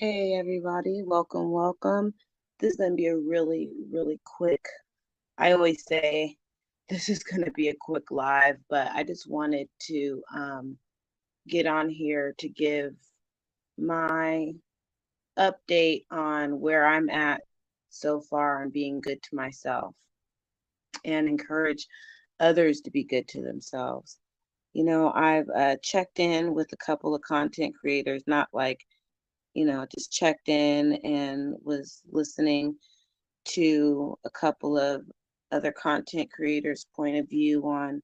Hey everybody, welcome, welcome. This is going to be a really quick. I always say this is going to be a quick live, but I just wanted to get on here to give my update on where I'm at so far and being good to myself and encourage others to be good to themselves. I've checked in with a couple of content creators, not like just checked in and was listening to a couple of other content creators' point of view on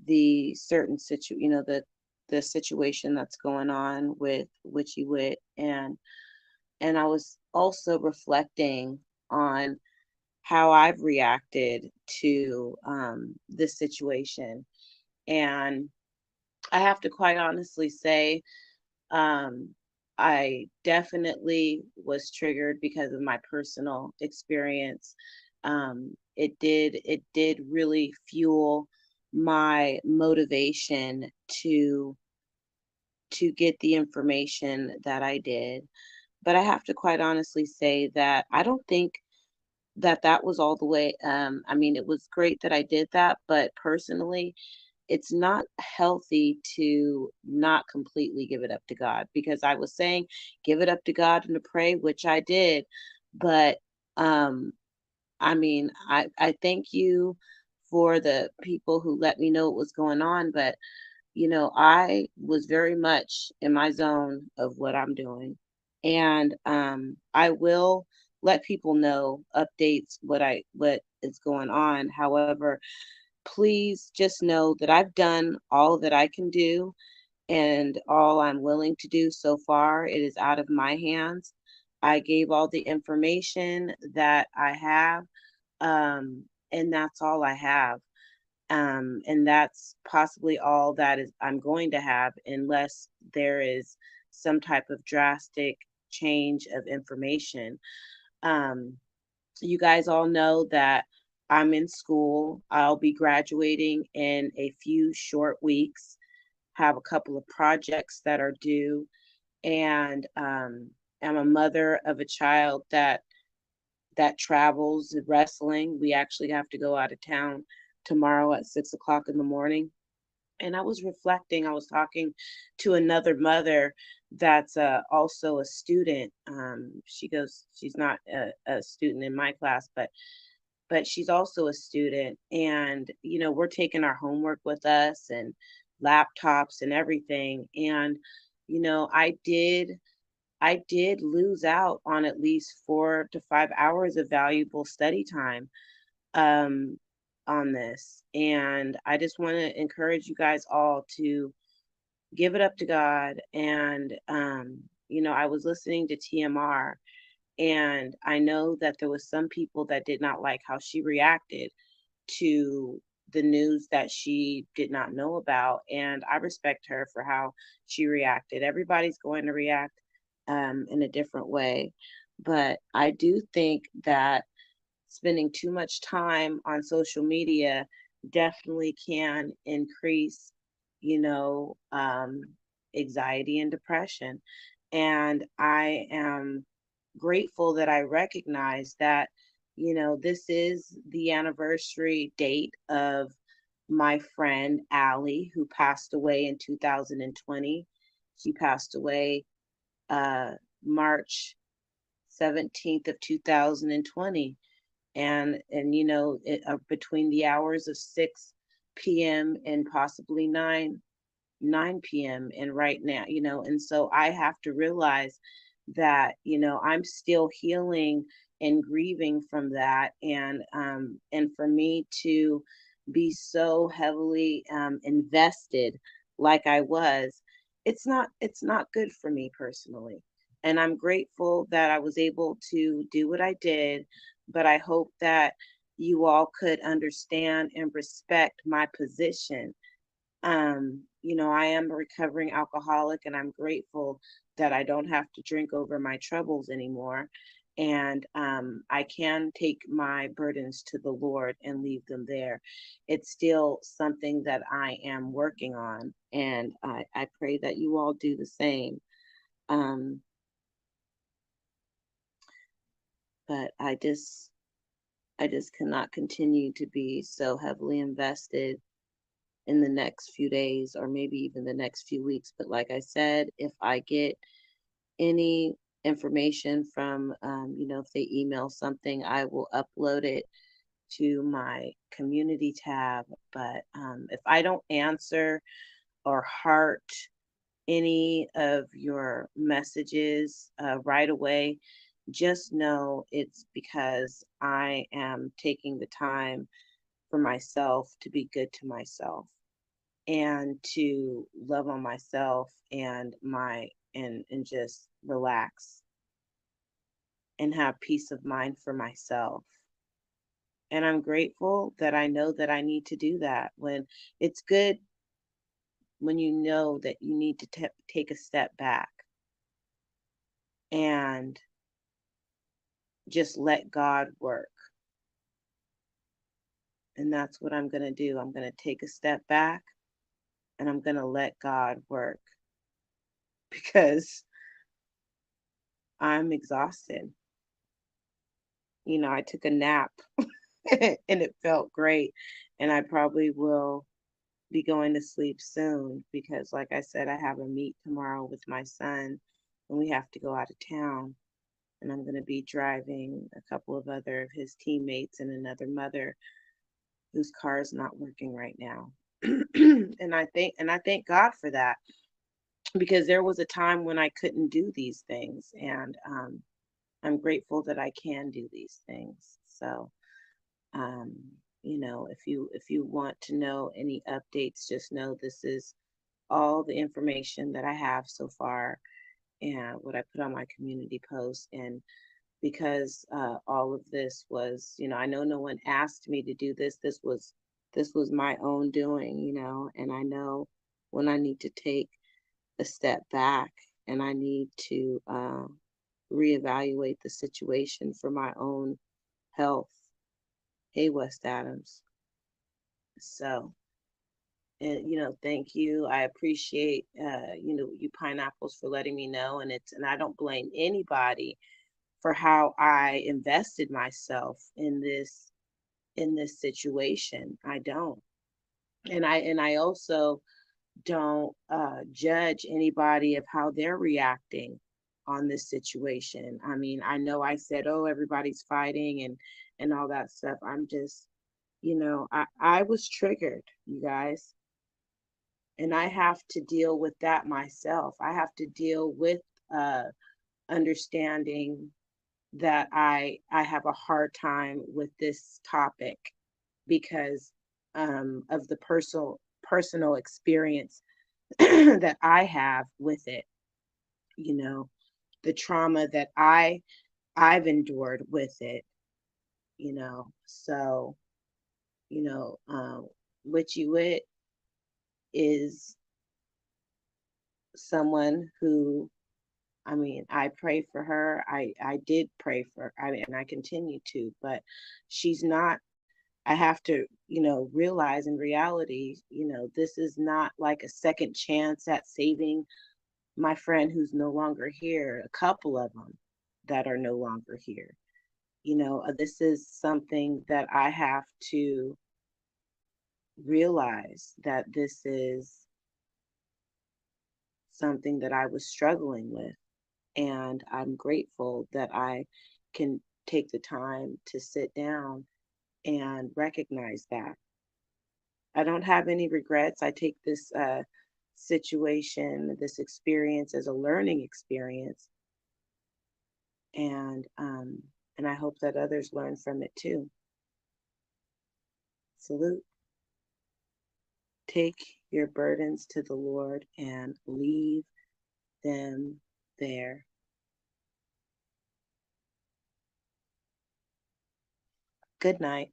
the certain the situation that's going on with Witchy Wit, and I was also reflecting on how I've reacted to this situation, and I have to quite honestly say, um, I definitely was triggered because of my personal experience. It did really fuel my motivation to get the information that I did. But I have to quite honestly say that I don't think that that was all the way. I mean, it was great that I did that, but personally, it's not healthy to not completely give it up to God, because I was saying give it up to God and to pray, which I did. But um I mean, I thank you for the people who let me know what was going on, but I was very much in my zone of what I'm doing. And I will let people know updates what is going on. However, please just know that I've done all that I can do and all I'm willing to do so far. It is out of my hands. I gave all the information that I have, and that's all I have. And that's possibly all that is I'm going to have, unless there is some type of drastic change of information. Um, you guys all know that I'm in school. I'll be graduating in a few short weeks, have a couple of projects that are due, and I'm a mother of a child that travels wrestling. We actually have to go out of town tomorrow at 6 o'clock in the morning. And I was reflecting, I was talking to another mother that's also a student. She's not a student in my class, but she's also a student. And, we're taking our homework with us and laptops and everything. And, I did lose out on at least 4 to 5 hours of valuable study time um, on this. And I just want to encourage you guys all to give it up to God. And, I was listening to TMR, and I know that there was some people that did not like how she reacted to the news that she did not know about. And I respect her for how she reacted. Everybody's going to react in a different way. But I do think that spending too much time on social media definitely can increase, you know, um, anxiety and depression. And I am grateful that I recognize that, this is the anniversary date of my friend Allie, who passed away in 2020. She passed away uh, March 17th of 2020, and between the hours of 6 p.m. and possibly 9 p.m. and right now, and so I have to realize that I'm still healing and grieving from that, and for me to be so heavily invested like I was, it's not good for me personally. And I'm grateful that I was able to do what I did, but I hope that you all could understand and respect my position. I am a recovering alcoholic, and I'm grateful that I don't have to drink over my troubles anymore. And I can take my burdens to the Lord and leave them there. It's still something that I am working on, and I pray that you all do the same. Um, but I just cannot continue to be so heavily invested in the next few days or maybe even the next few weeks. But like I said, if I get any information from, if they email something, I will upload it to my community tab. But if I don't answer or heart any of your messages right away, just know it's because I am taking the time for myself to be good to myself and to love on myself and just relax and have peace of mind for myself. And I'm grateful that I know that I need to do that. When it's good when you know that you need to take a step back and just let God work. And that's what I'm going to do. I'm going to take a step back and I'm going to let God work because I'm exhausted. I took a nap and it felt great. And I probably will be going to sleep soon because, like I said, I have a meet tomorrow with my son and we have to go out of town. And I'm going to be driving a couple of other of his teammates and another mother whose car is not working right now. and I thank God for that because there was a time when I couldn't do these things, and I'm grateful that I can do these things. So, um, if you want to know any updates, just know this is all the information that I have so far and what I put on my community post. And because all of this was, I know no one asked me to do this. This was my own doing, and I know when I need to take a step back and I need to reevaluate the situation for my own health. Hey, West Adams. So, and thank you. I appreciate you pineapples for letting me know, and I don't blame anybody for how I invested myself in this situation. I don't. And I also don't judge anybody of how they're reacting on this situation. I mean, I know I said, "Oh, everybody's fighting," and all that stuff. I'm just, I was triggered, you guys, and I have to deal with that myself. I have to deal with uh understanding that I have a hard time with this topic because of the personal experience that I have with it, you know, the trauma that I've endured with it, So, you know, um, Witchy Wit is someone who, I mean, I pray for her. I did pray for, I mean, and I continue to, but she's not. I have to, realize in reality, this is not like a second chance at saving my friend who's no longer here, a couple of them that are no longer here. This is something that I have to realize that this is something that I was struggling with. And I'm grateful that I can take the time to sit down and recognize that. I don't have any regrets. I take this situation, this experience as a learning experience, and um, and I hope that others learn from it too. Salute. Take your burdens to the Lord and leave them there. Good night.